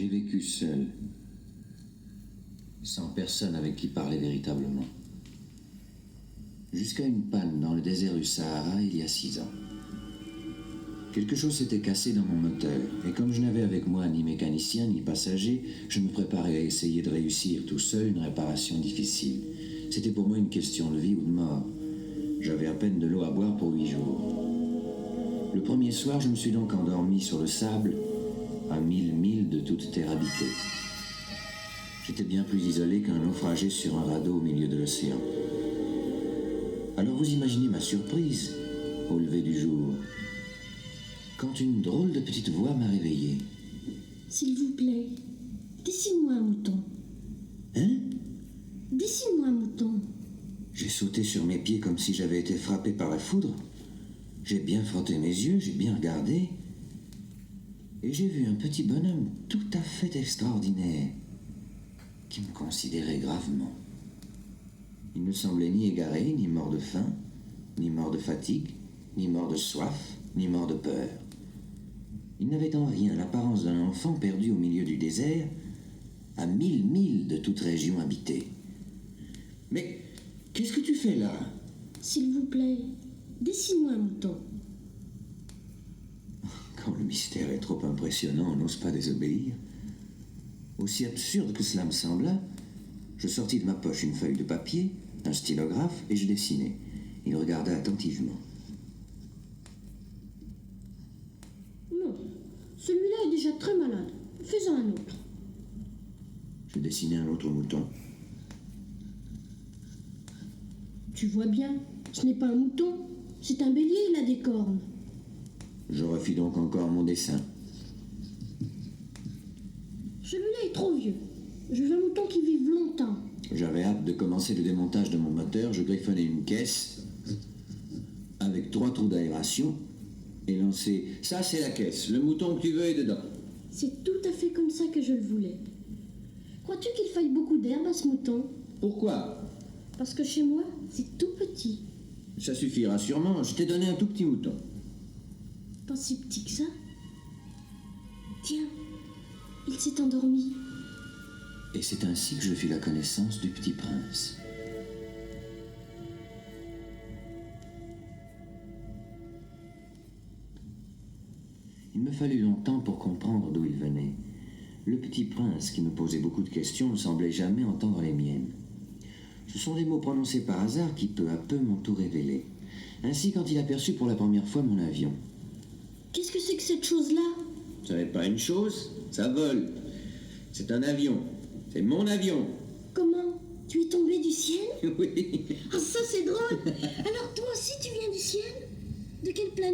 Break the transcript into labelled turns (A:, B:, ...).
A: J'ai vécu seul, sans personne avec qui parler véritablement. Jusqu'à une panne dans le désert du Sahara il y a 6 ans. Quelque chose s'était cassé dans mon moteur, et comme je n'avais avec moi ni mécanicien ni passager, je me préparais à essayer de réussir tout seul une réparation difficile. C'était pour moi une question de vie ou de mort. J'avais à peine de l'eau à boire pour 8 jours. Le premier soir, je me suis donc endormi sur le sable, à 1000 milles de toute terre habitée. J'étais bien plus isolé qu'un naufragé sur un radeau au milieu de l'océan. Alors vous imaginez ma surprise au lever du jour, quand une drôle de petite voix m'a réveillé.
B: S'il vous plaît, dessine-moi un mouton.
A: Hein?
B: Dessine-moi un mouton.
A: J'ai sauté sur mes pieds comme si j'avais été frappé par la foudre. J'ai bien frotté mes yeux, j'ai bien regardé. Et j'ai vu un petit bonhomme tout à fait extraordinaire, qui me considérait gravement. Il ne semblait ni égaré, ni mort de faim, ni mort de fatigue, ni mort de soif, ni mort de peur. Il n'avait en rien l'apparence d'un enfant perdu au milieu du désert, à 1000 milles de toute région habitée. Mais qu'est-ce que tu fais là?
B: S'il vous plaît, dessine-moi un mouton.
A: Quand le mystère est trop impressionnant, on n'ose pas désobéir. Aussi absurde que cela me sembla, je sortis de ma poche une feuille de papier, un stylographe, et je dessinai. Il regarda attentivement.
B: Non, celui-là est déjà très malade. Fais-en un autre.
A: Je dessinai un autre mouton.
B: Tu vois bien, ce n'est pas un mouton, c'est un bélier, il a des cornes.
A: Je refis donc encore mon dessin.
B: Celui-là est trop vieux. Je veux un mouton qui vive longtemps.
A: J'avais hâte de commencer le démontage de mon moteur. Je griffonnai une caisse avec 3 trous d'aération et lançai « Ça, c'est la caisse. Le mouton que tu veux est dedans. »
B: C'est tout à fait comme ça que je le voulais. Crois-tu qu'il faille beaucoup d'herbe à ce mouton?
A: Pourquoi?
B: Parce que chez moi, c'est tout petit.
A: Ça suffira sûrement. Je t'ai donné un tout petit mouton.
B: Pas si petit que ça. Tiens, il s'est endormi.
A: Et c'est ainsi que je fis la connaissance du petit prince. Il me fallut longtemps pour comprendre d'où il venait. Le petit prince, qui me posait beaucoup de questions, ne semblait jamais entendre les miennes. Ce sont des mots prononcés par hasard qui peu à peu m'ont tout révélé. Ainsi, quand il aperçut pour la première fois mon avion.
B: Qu'est-ce que c'est que cette chose-là?
A: Ça n'est pas une chose, ça vole. C'est un avion. C'est mon avion.
B: Comment? Tu es tombé du ciel?
A: Oui.
B: Ah, ça c'est drôle. Alors toi aussi tu viens du ciel? De quelle planète?